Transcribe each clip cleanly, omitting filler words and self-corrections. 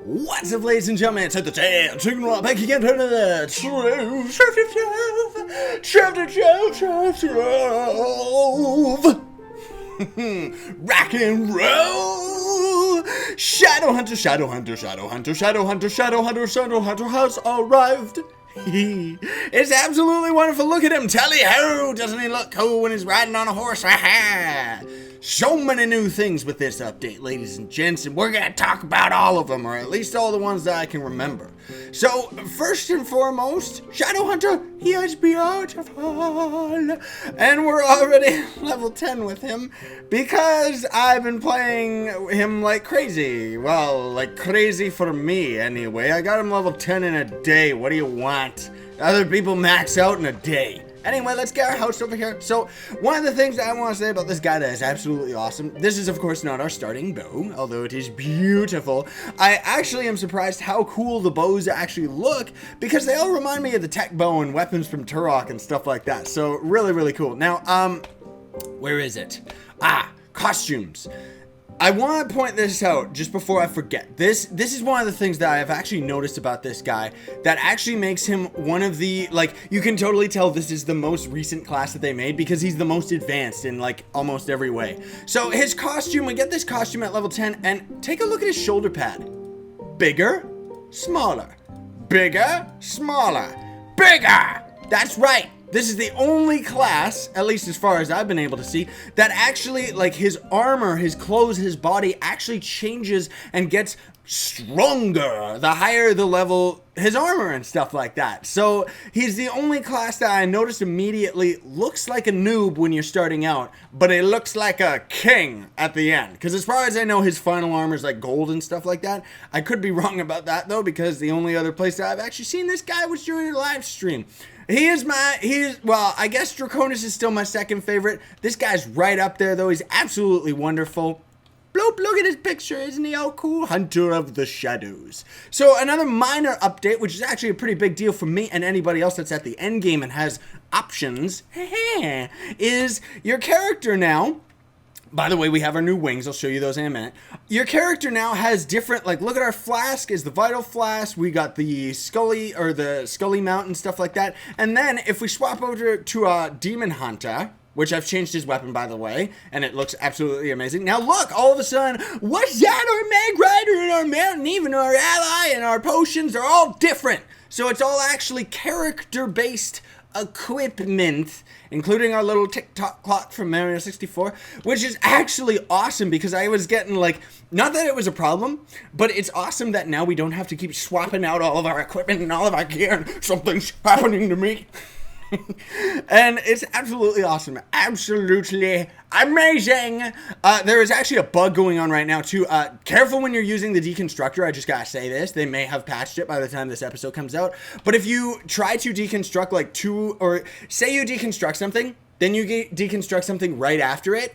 What's up, ladies and gentlemen? It's Antignarot back again for another Trove. Rock and roll! Shadow Hunter has arrived. It's absolutely wonderful. Look at him. Tally-ho! Doesn't he look cool when he's riding on a horse? So many new things with this update, ladies and gents, and we're going to talk about all of them, or at least all the ones that I can remember. So, first and foremost, Shadow Hunter, he is beautiful, and we're already level 10 with him, because I've been playing him like crazy. Well, like crazy for me, anyway. I got him level 10 in a day. What do you want? Other people max out in a day. Anyway, let's get our house over here. So, one of the things that I want to say about this guy that is absolutely awesome, this is, of course, not our starting bow, although it is beautiful. I actually am surprised how cool the bows actually look, because they all remind me of the tech bow and weapons from Turok and stuff like that. So, really, really cool. Now, where is it? Costumes. I want to point this out just before I forget. This is one of the things that I have actually noticed about this guy that actually makes him one of the, like, you can totally tell this is the most recent class that they made because he's the most advanced in, like, almost every way. So his costume, we get this costume at level 10, and take a look at his shoulder pad. Bigger, smaller. Bigger, smaller. Bigger! That's right. This is the only class, at least as far as I've been able to see, that actually, like, his armor, his clothes, his body actually changes and gets stronger the higher the level his armor and stuff like that. So he's the only class that I noticed immediately looks like a noob when you're starting out, but it looks like a king at the end. Because as far as I know, his final armor is like gold and stuff like that. I could be wrong about that though, because the only other place that I've actually seen this guy was during a live stream. Well, I guess Draconis is still my second favorite. This guy's right up there though. He's absolutely wonderful. Bloop, look at his picture, isn't he all cool? Hunter of the Shadows. So another minor update, which is actually a pretty big deal for me and anybody else that's at the end game and has options, is your character now. By the way, we have our new wings. I'll show you those in a minute. Your character now has different, like, look at our flask is the vital flask. We got the Scully mount and stuff like that. And then if we swap over to a Demon Hunter, which I've changed his weapon, by the way, and it looks absolutely amazing. Now look, all of a sudden, what's that? Our Mag Rider and our Mountain, even our ally and our potions are all different. So it's all actually character-based equipment, including our little tick-tock clock from Mario 64, which is actually awesome because I was getting, like, not that it was a problem, but it's awesome that now we don't have to keep swapping out all of our equipment and all of our gear and something's happening to me. And it's absolutely awesome. Absolutely amazing. There is actually a bug going on right now too. Careful when you're using the deconstructor. I just gotta say this. They may have patched it by the time this episode comes out. But if you try to deconstruct like say you deconstruct something, then you deconstruct something right after it.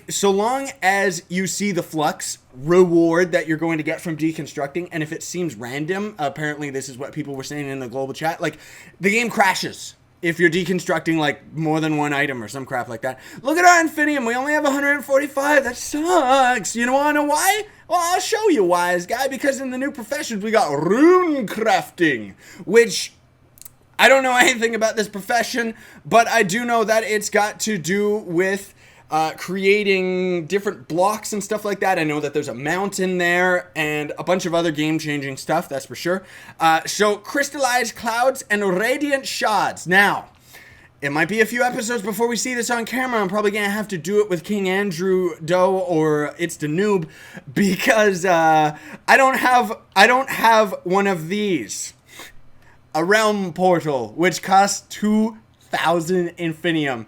So long as you see the flux reward that you're going to get from deconstructing, and if it seems random, apparently this is what people were saying in the global chat, like, the game crashes if you're deconstructing, like, more than one item or some crap like that. Look at our Infinium. We only have 145. That sucks. You want to know why? Well, I'll show you, wise guy, because in the new professions, we got rune crafting, which I don't know anything about this profession, but I do know that it's got to do with creating different blocks and stuff like that. I know that there's a mountain there and a bunch of other game-changing stuff, that's for sure. So, crystallized clouds and radiant shards. Now, it might be a few episodes before we see this on camera. I'm probably going to have to do it with King Andrew Doe or It's the Noob, because I don't have one of these. A realm portal, which costs 2,000 Infinium.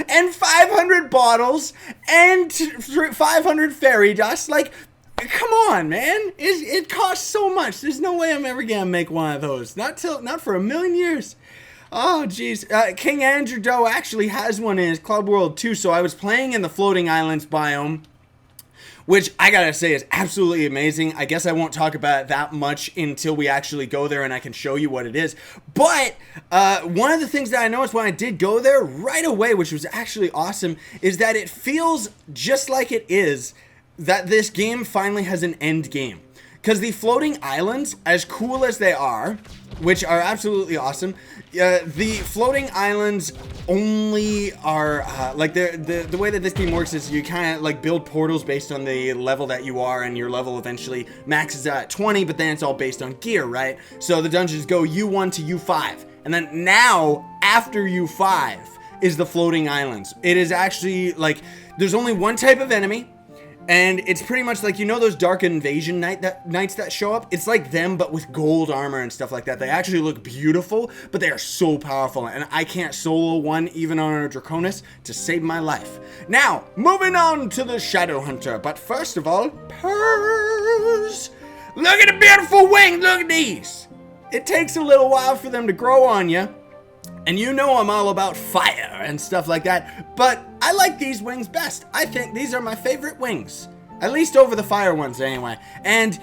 And 500 bottles and 500 fairy dust. Like, come on, man. It costs so much. There's no way I'm ever gonna make one of those. Not for a million years. Oh, jeez. King Andrew Doe actually has one in his Club World too. So I was playing in the Floating Islands biome, which I gotta say is absolutely amazing. I guess I won't talk about it that much until we actually go there and I can show you what it is. But one of the things that I noticed when I did go there right away, which was actually awesome, is that it feels just like it is that this game finally has an end game. because the floating islands, as cool as they are, which are absolutely awesome, the floating islands only are like the way that this game works is you kind of like build portals based on the level that you are, and your level eventually maxes out at 20, but then it's all based on gear, right? So the dungeons go U1 to U5, and then now after U5 is the floating islands. It is actually like there's only one type of enemy. And it's pretty much like, you know those Dark Invasion knights that show up? It's like them, but with gold armor and stuff like that. They actually look beautiful, but they are so powerful. And I can't solo one, even on a Draconis, to save my life. Now, moving on to the Shadow Hunter. But first of all, purrs! Look at the beautiful wings! Look at these! It takes a little while for them to grow on you. And you know I'm all about fire and stuff like that, but I like these wings best. I think these are my favorite wings. At least over the fire ones anyway. And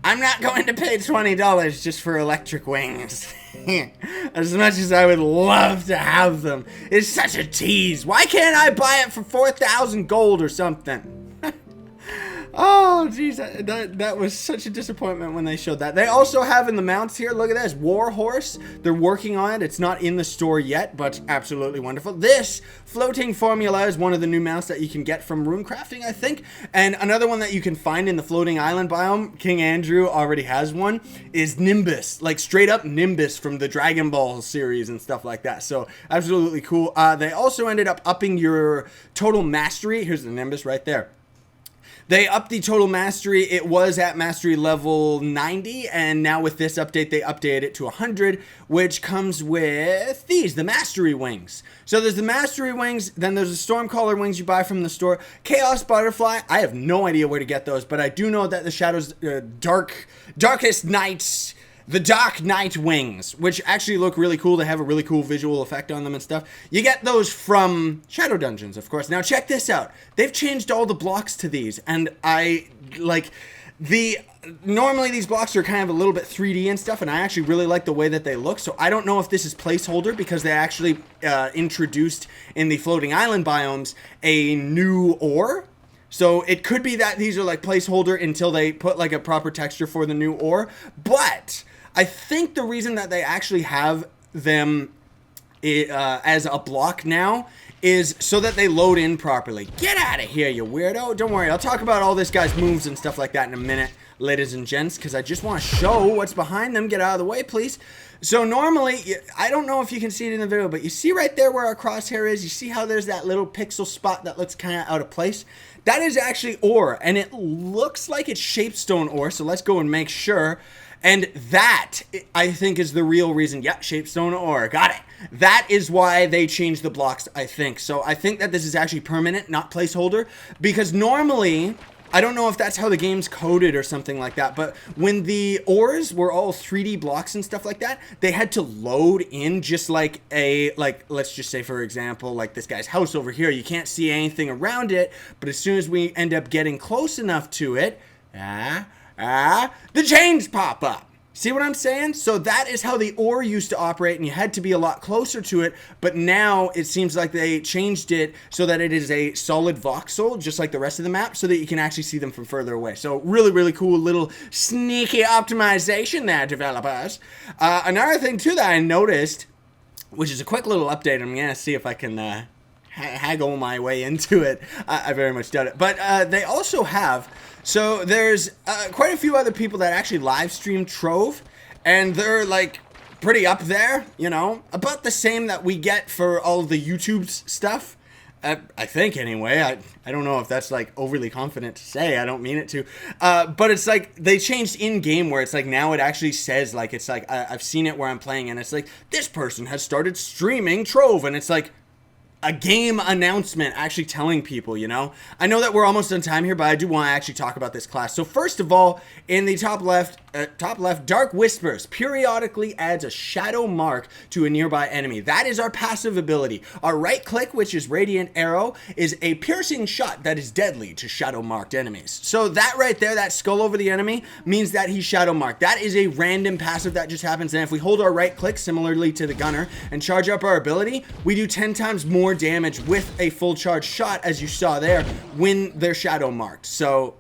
I'm not going to pay $20 just for electric wings. As much as I would love to have them. It's such a tease. Why can't I buy it for 4,000 gold or something? Oh, geez, that was such a disappointment when they showed that. They also have in the mounts here, look at this, War Horse. They're working on it. It's not in the store yet, but absolutely wonderful. This floating formula is one of the new mounts that you can get from runecrafting, I think. And another one that you can find in the floating island biome, King Andrew already has one, is Nimbus. Like straight up Nimbus from the Dragon Ball series and stuff like that. So absolutely cool. They also ended up upping your total mastery. Here's the Nimbus right there. They upped the total mastery. It was at mastery level 90, and now with this update, they updated it to 100, which comes with these, the mastery wings. So there's the mastery wings, then there's the Stormcaller wings you buy from the store. Chaos Butterfly, I have no idea where to get those, but I do know that the Shadow's Darkest Nights, the Dark Knight wings, which actually look really cool. They have a really cool visual effect on them and stuff. You get those from Shadow Dungeons, of course. Now check this out. They've changed all the blocks to these, and I like normally these blocks are kind of a little bit 3D and stuff, and I actually really like the way that they look. So I don't know if this is placeholder because they actually introduced in the floating island biomes a new ore. So it could be that these are like placeholder until they put like a proper texture for the new ore. But I think the reason that they actually have them as a block now is so that they load in properly. Get out of here, you weirdo. Don't worry, I'll talk about all this guy's moves and stuff like that in a minute, ladies and gents, because I just want to show what's behind them. Get out of the way, please. So normally, I don't know if you can see it in the video, but you see right there where our crosshair is? You see how there's that little pixel spot that looks kind of out of place? That is actually ore, and it looks like it's shapestone ore, so let's go and make sure. And that, I think, is the real reason. Yeah, shapestone ore. Got it. That is why they changed the blocks, I think. So I think that this is actually permanent, not placeholder. Because normally, I don't know if that's how the game's coded or something like that, but when the ores were all 3D blocks and stuff like that, they had to load in just like let's just say, for example, like this guy's house over here. You can't see anything around it, but as soon as we end up getting close enough to it, the chains pop up. See what I'm saying? So that is how the ore used to operate, and you had to be a lot closer to it, but now it seems like they changed it so that it is a solid voxel, just like the rest of the map, so that you can actually see them from further away. So really, really cool little sneaky optimization there, developers. Another thing, too, that I noticed, which is a quick little update, I'm going to see if I can haggle my way into it. I very much doubt it. But they also have... So there's quite a few other people that actually live stream Trove, and they're like pretty up there, you know, about the same that we get for all the YouTube stuff. I think anyway. I don't know if that's like overly confident to say. I don't mean it to. But it's like they changed in game where it's like now it actually says like it's like I've seen it where I'm playing and it's like this person has started streaming Trove, and it's like a game announcement actually telling people, you know. I know that we're almost on time here, but I do want to actually talk about this class. So first of all, in the top left, top left, Dark Whispers periodically adds a shadow mark to a nearby enemy. That is our passive ability. Our right click, which is Radiant Arrow, is a piercing shot that is deadly to shadow marked enemies. So that right there, that skull over the enemy, means that he's shadow marked. That is a random passive that just happens. And if we hold our right click, similarly to the gunner, and charge up our ability, we do 10 times more damage with a full charge shot, as you saw there, when they're shadow marked. So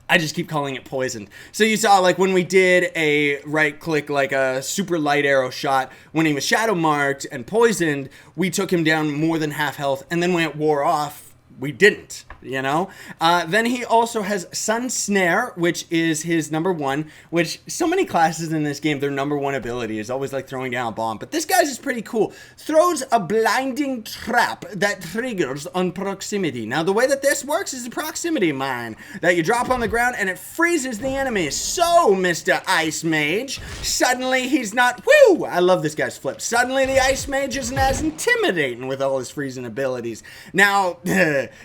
I just keep calling it poisoned. So you saw, like, when we did a right click, like a super light arrow shot, when he was shadow marked and poisoned, we took him down more than half health, and then when it wore off, we didn't, you know? Then he also has Sun Snare, which is his number 1, which so many classes in this game, their number 1 ability is always like throwing down a bomb. But this guy's is pretty cool. Throws a blinding trap that triggers on proximity. Now, the way that this works is a proximity mine that you drop on the ground and it freezes the enemy. So, Mr. Ice Mage, suddenly he's not, woo! I love this guy's flip. Suddenly the Ice Mage isn't as intimidating with all his freezing abilities. Now,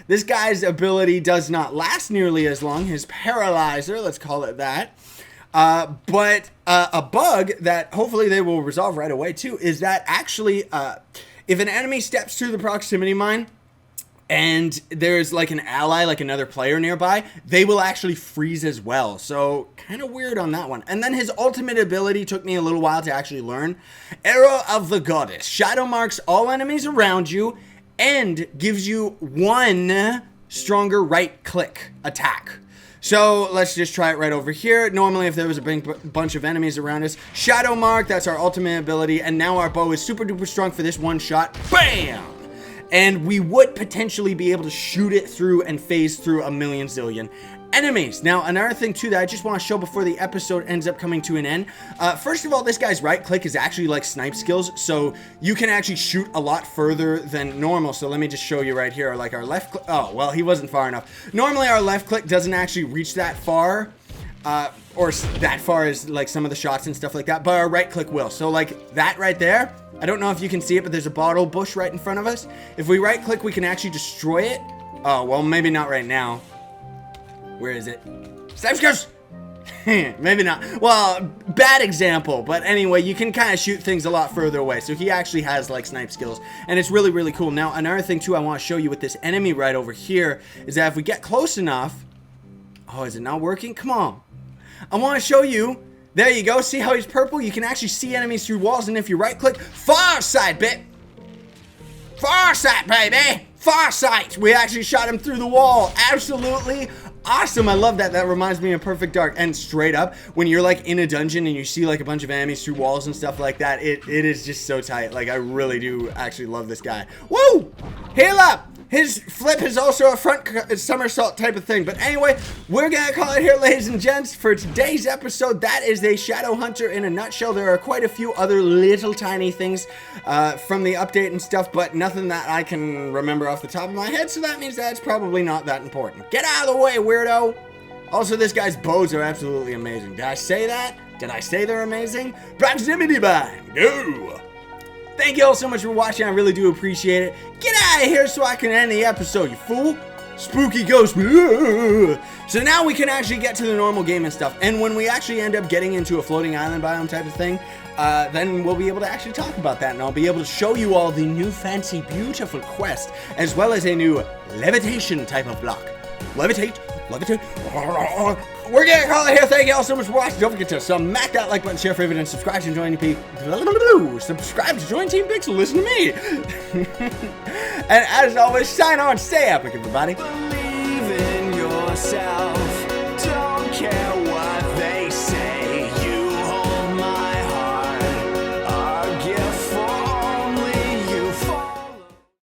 this guy's ability does not last nearly as long. His Paralyzer, let's call it that. But a bug that hopefully they will resolve right away too is that actually if an enemy steps through the proximity mine and there's like an ally, like another player nearby, they will actually freeze as well. So kind of weird on that one. And then his ultimate ability took me a little while to actually learn. Arrow of the Goddess. Shadow marks all enemies around you and gives you 1 stronger right click attack. So let's just try it right over here. Normally, if there was a bunch of enemies around us, shadow mark, that's our ultimate ability. And now our bow is super duper strong for this one shot. Bam! And we would potentially be able to shoot it through and phase through a million zillion enemies. Now, another thing too that I just want to show before the episode ends up coming to an end. First of all, this guy's right click is actually like snipe skills, so you can actually shoot a lot further than normal. So let me just show you right here, like our left click. Oh, well, he wasn't far enough. Normally our left click doesn't actually reach that far, or that far as like some of the shots and stuff like that, but our right click will. So like that right there, I don't know if you can see it, but there's a bottle bush right in front of us. If we right click, we can actually destroy it. Oh, well, maybe not right now. Where is it? Snipe skills! Maybe not. Well, bad example. But anyway, you can kind of shoot things a lot further away. So he actually has like snipe skills. And it's really, really cool. Now, another thing too I want to show you with this enemy right over here is that if we get close enough... Oh, is it not working? Come on. I want to show you. There you go. See how he's purple? You can actually see enemies through walls. And if you right click, far side, bit. Far sight, baby. Far sight. We actually shot him through the wall. Absolutely awesome. I love that. That reminds me of Perfect Dark. And straight up, when you're like in a dungeon and you see like a bunch of enemies through walls and stuff like that, it is just so tight. Like, I really do actually love this guy. Woo! Heal up! His flip is also a front somersault type of thing. But anyway, we're going to call it here, ladies and gents, for today's episode. That is a Shadow Hunter in a nutshell. There are quite a few other little tiny things from the update and stuff, but nothing that I can remember off the top of my head, so that means that's probably not that important. Get out of the way, weirdo! Also, this guy's bows are absolutely amazing. Did I say that? Did I say they're amazing? Proximity bind! Go! Thank you all so much for watching. I really do appreciate it. Get out of here so I can end the episode, you fool. Spooky ghost. So now we can actually get to the normal game and stuff. And when we actually end up getting into a floating island biome type of thing, then we'll be able to actually talk about that. And I'll be able to show you all the new fancy, beautiful quest, as well as a new levitation type of block. Levitate. Levitate. We're gonna call it here. Thank you all so much for watching. Don't forget to smack that like button, share, favorite, and subscribe to join Team Subscribe to join Team Pixel. Listen to me. And as always, sign on, stay epic, everybody. Believe in yourself.